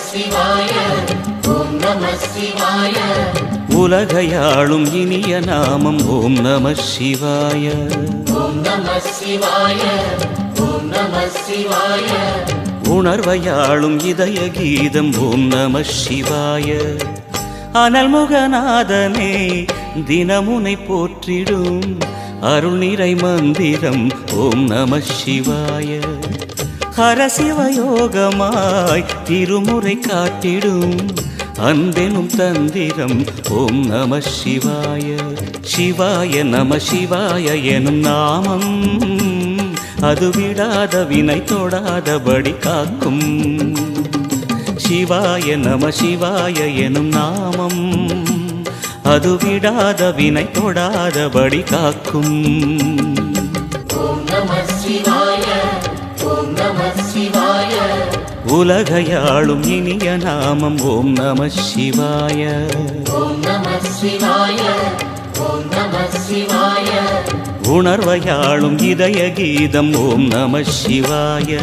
சிவாய ஓம் நம சிவாய. உலகையாளும் இனிய நாமம் ஓம் நம சிவாய ஓம் நம சிவாய ஓம் நம சிவாய. உணர்வையாளும் இதய கீதம் ஓம் நம சிவாய. அனல்முகநாதனே தினமுனை போற்றிடும் அருள் நிறை மந்திரம் ஓம் நம சிவாய. ஹரசிவயோகமாய் திருமுறை காட்டிடும் அன்பெனும் தந்திரம் ஓம் நம சிவாய. சிவாய நம சிவாய எனும் நாமம் அது விடாத வினை தொடாதபடி காக்கும். சிவாய நம சிவாய எனும் நாமம் அது விடாத வினை தொடாதபடி காக்கும். ஓம் நம சிவாய ஓம் நம சிவாய. உலகையாளும் இனிய நாமம் ஓம் நம சிவாய ஓம் நம சிவாய ஓம் நம சிவாய. உணர்வையாளும் இதய கீதம் ஓம் நம சிவாய.